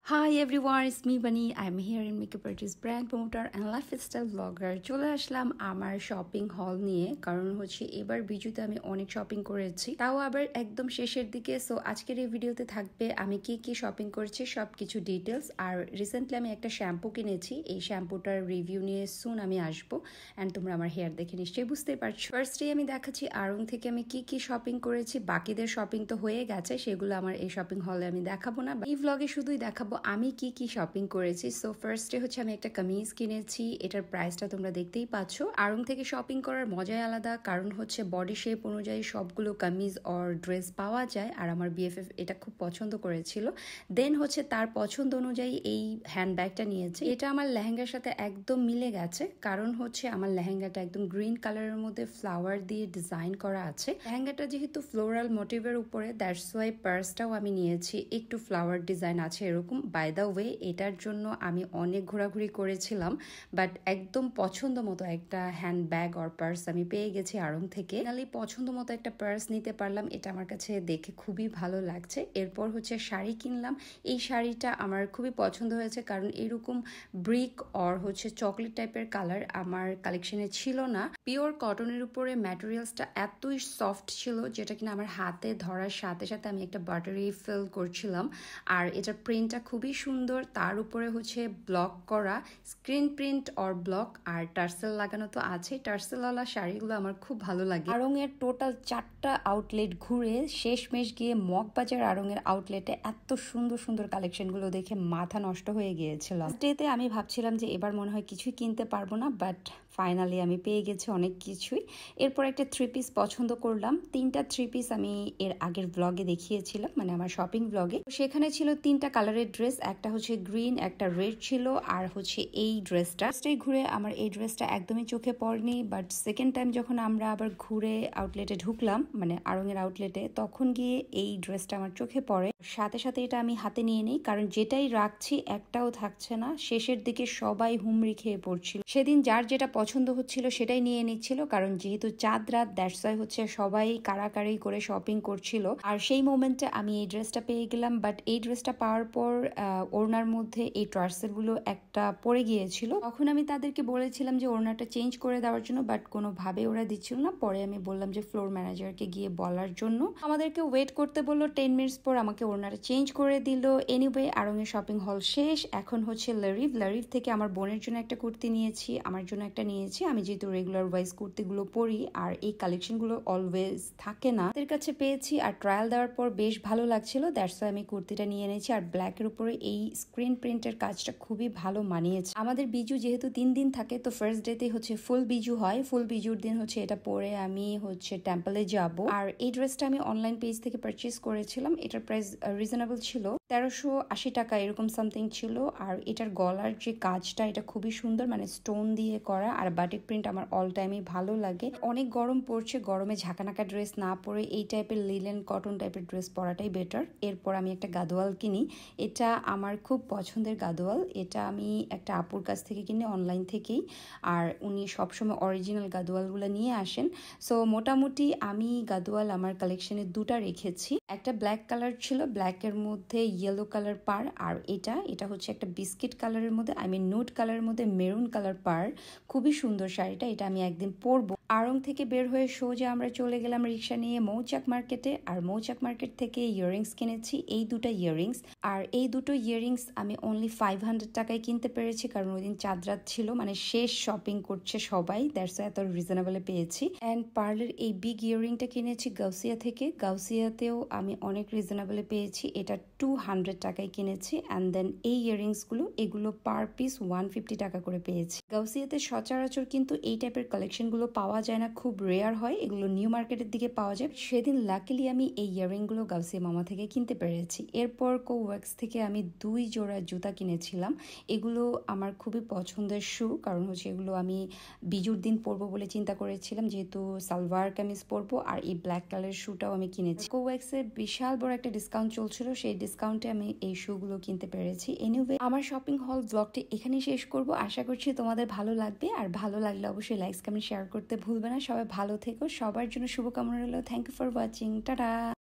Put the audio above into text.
Hi everyone, it's me Bunny. I'm here in makeup artist, brand promoter and lifestyle vlogger. চলে আসলাম আমার shopping হল নিয়ে, কারণ হচ্ছে এবার বিজুতে আমি অনেক শপিং করেছি, তাও আবার একদম শেষের দিকে। সো আজকের এই ভিডিওতে থাকবে আমি কি কি শপিং করেছি সবকিছু ডিটেলস। আর রিসেন্টলি আমি একটা শ্যাম্পু কিনেছি, এই শ্যাম্পুটার রিভিউ নিয়ে সুন আমি আসবো অ্যান্ড তোমরা আমার হেয়ার দেখে নিশ্চয়ই বুঝতেই পারছো। ফার্স্টে আমি দেখাচ্ছি আড়ং থেকে আমি কি কি শপিং করেছি। বাকিদের শপিং তো হয়ে গেছে, সেগুলো আমার এই শপিং হলে আমি দেখাবো না, এই ভ্লগে শুধুই দেখাবো আমি কি কি শপিং করেছি। সো ফার্স্টে হচ্ছে আমি একটা কামিজ কিনেছি, এটার প্রাইসটা তোমরা দেখতেই পাচ্ছ। আড়ং থেকে শপিং করার মজাই আলাদা, কারণ হচ্ছে বডি শেপ অনুযায়ী সবগুলো কামিজ অর ড্রেস পাওয়া যায়, আর আমার বিএফএফ এটা খুব পছন্দ করেছিল। দেন হচ্ছে তার পছন্দ অনুযায়ী এই হ্যান্ডব্যাগটা নিয়েছে, এটা আমার লেহেঙ্গার সাথে একদম মিলে গেছে, কারণ হচ্ছে আমার লেহেঙ্গাটা একদম গ্রিন কালারের মধ্যে ফ্লাওয়ার দিয়ে ডিজাইন করা আছে। লেহেঙ্গাটা যেহেতু ফ্লোরাল মোটিভের উপরে, দ্যাটস ওয়াই পার্সটাও আমি নিয়েছি একটু ফ্লাওয়ার ডিজাইন আছে এরকম। বাই দ্য ওয়ে, এটার জন্য আমি অনেক ঘোরাঘুরি করেছিলাম, বাট একদম পছন্দ মতো একটা হ্যান্ড ব্যাগ অর পার্স আমি পেয়ে গেছি আড়ং থেকে। ফাইনালি পছন্দ মতো একটা পার্স নিতে পারলাম, এটা আমার কাছে দেখে খুবই ভালো লাগছে। এরপর হচ্ছে শাড়ি কিনলাম, এই শাড়িটা আমার খুবই পছন্দ হয়েছে, কারণ এরকম ব্রিক অর হচ্ছে চকলেট টাইপের কালার আমার কালেকশনে ছিল না। পিওর কটনের উপরে ম্যাটেরিয়ালসটা এতই সফট ছিল, যেটা কিনা আমার হাতে ধরার সাথে সাথে আমি একটা বাটারি ফিল করছিলাম। আর এটার প্রিন্টটা খুবই সুন্দর, তার উপরে হচ্ছে ব্লক করা স্ক্রিন প্রিন্ট অর ব্লক, আর টার্সেল লাগানো তো আছে। টার্সেলওয়ালা শাড়িগুলো আমার খুব ভালো লাগে। আড়ং এর টোটাল 4টা আউটলেট ঘুরে শেষমেশ গিয়ে মগবাজার আড়ং এর আউটলেটে এত সুন্দর সুন্দর কালেকশনগুলো দেখে মাথা নষ্ট হয়ে গিয়েছিল। ডেতে আমি ভাবছিলাম যে এবার মনে হয় কিছুই কিনতে পারবো না, বাট ফাইনালি আমি পেয়ে গেছি অনেক কিছুই। এরপর একটা 3 পিস পছন্দ করলাম, 3টা 3 পিস আমি এর আগের ব্লগে দেখিয়েছিলাম, মানে আমার শপিং ব্লগে। সেখানে ছিল 3টা কালারের ড্রেস, একটা হচ্ছে গ্রিন, একটা রেড ছিল, আর হচ্ছে এই ড্রেসটা। ঘুরে আমার এই ড্রেসটা একদমই চোখে পড়েনি, বাট সেকেন্ড টাইম যখন আমরা আবার ঘুরে আউটলেটে ঢুকলাম, মানে আড়ং এর আউটলেটে, তখন গিয়ে এই ড্রেসটা আমার চোখে পড়ে। সাথে সাথে এটা আমি হাতে নিয়ে নিই, কারণ যেটাই রাখছি একটাও থাকছে না। শেষের দিকে সবাই হুমড়ি খেয়ে পড়ছিল, সেদিন যার যেটা পছন্দ হচ্ছিল সেটাই নিয়ে নিচ্ছিল, কারণ যেহেতু চাঁদ রাত, দ্যাটস ওয়াই হচ্ছে সবাই কারাকারি করে শপিং করছিল। আর সেই মোমেন্টে আমি এই ড্রেসটা পেয়ে গেলাম, বাট এই ড্রেসটা পাওয়ার পর ওড়নার মধ্যে এই টার্সেল গুলো একটা পড়ে গিয়েছিল। তখন আমি তাদেরকে বলেছিলাম যে ওড়নাটা চেঞ্জ করে দেওয়ার জন্য, বাট কোনোভাবে ওরা দিচ্ছিল না। পরে আমি বললাম যে ফ্লোর ম্যানেজারকে গিয়ে বলার জন্য, আমাদেরকে ওয়েট করতে বললো 10 মিনিটস পর আমাকে ওড়নাটা চেঞ্জ করে দিল। এনিওয়ে, আড়ং এর শপিং হল শেষ, এখন হচ্ছে লারিভ থেকে আমার বোনের জন্য একটা কুর্তি নিয়েছি, আমার জন্য একটা নিয়েছি। আমি যেহেতু রেগুলার ওয়াইজ কুর্তিগুলো পরি, আর এই কালেকশনগুলো অলওয়েজ থাকে না, তাদের কাছে পেয়েছি আর ট্রায়াল দেওয়ার পর বেশ ভালো লাগছিল, দ্যাটস ওয়াই আমি কুর্তিটা নিয়ে নিয়েছি। আর ব্ল্যাকের উপরে এই স্ক্রিন প্রিন্টের কাজটা খুবই ভালো মানিয়েছে। আমাদের বিজু যেহেতু 3 দিন থাকে, তো ফার্স্ট ডেতে হচ্ছে ফুল বিজু হয়, ফুল বিজুর দিন হচ্ছে এটা পরে আমি হচ্ছে টেম্পলে যাব। আর এই ড্রেসটা আমি অনলাইন পেজ থেকে পারচেজ করেছিলাম, এটার প্রাইস রিজনেবল ছিল, 1380 টাকা এরকম সামথিং ছিল। আর এটার গলার যে কাজটা, এটা খুবই সুন্দর, মানে স্টোন দিয়ে করা, আর বাটিক প্রিন্ট আমার অল টাইমই ভালো লাগে। অনেক গরম পড়ছে, গরমে ঝাঁকানাকা ড্রেস না পরে এই টাইপের লিলেন কটন টাইপের ড্রেস পরাটাই বেটার। এরপর আমি একটা গাদোয়াল কিনি, এটা আমার খুব পছন্দের গাদোয়াল, এটা আমি একটা আপুর কাছ থেকে কিনি অনলাইন থেকেই, আর উনি সবসময় অরিজিনাল গাদোয়ালগুলো নিয়ে আসেন। সো মোটামুটি আমি গাদোয়াল আমার কালেকশনে 2টা রেখেছি, একটা ব্ল্যাক কালার ছিল, ব্ল্যাকের মধ্যে ইয়েলো কালার পার, আর এটা হচ্ছে একটা বিস্কিট কালারের মধ্যে, আই মিন নুড কালারের মধ্যে মেরুন কালার পার। খুবই সুন্দর শাড়িটা, এটা আমি একদিন পরবো। আড়ং থেকে বের হয়ে সোজা আমরা চলে গেলাম রিক্সা নিয়ে মৌচাক মার্কেটে, আর মৌচাক মার্কেট থেকে ইয়াররিংস কিনেছি, এই 2টা ইয়াররিংস। আর এই 2টো ইয়াররিংস আমি অনলি 500 টাকায় কিনতে পেরেছি, কারণ ওই দিন চাঁদ রাত ছিল, মানে শেষ শপিং করছে সবাই, দ্যাটস এত রিজনেবলে পেয়েছি। অ্যান্ড পার্লের এই বিগ ইয়াররিংটা কিনেছি গাউসিয়া থেকে, গাউসিয়াতেও আমি অনেক রিজনেবলে পেয়েছি, এটা 200 টাকায় কিনেছি। অ্যান্ড দেন এই ইয়াররিংসগুলো, এগুলো পার পিস 150 টাকা করে পেয়েছি। গাউসিয়াতে সচরাচর কিন্তু এই টাইপের কালেকশনগুলো পাওয়া যায় না, খুব রেয়ার হয়, এগুলো নিউ মার্কেটের দিকে পাওয়া যায়। সেদিন লাকিলি আমি এই ইয়াররিংগুলো গাউসিয়া মামা থেকে কিনতে পেরেছি। এরপর কোওয়াক্স থেকে আমি 2 জোড়া জুতা কিনেছিলাম, এগুলো আমার খুবই পছন্দের শু, কারণ হচ্ছে এগুলো আমি বিজুর দিন পরবো বলে চিন্তা করেছিলাম, যেহেতু সালোয়ার কামিজ পরবো। আর এই ব্ল্যাক কালার শুটাও আমি কিনেছি, কোওয়াক্সের বিশাল বড় একটা ডিসকাউন্ট চলছিল, সেই ডিসকাউন্টে আমি এই শুগুলো কিনতে পেরেছি। এনিওয়ে, আমার শপিং হল ব্লগটি এখানেই শেষ করব, আশা করছি তোমাদের ভালো লাগবে, আর ভালো লাগলে অবশ্যই লাইক কমেন্ট শেয়ার করতে ভুলবে না। সবাই ভালো থেকো, সবার জন্য শুভকামনা রইল। Thank you for watching, tata.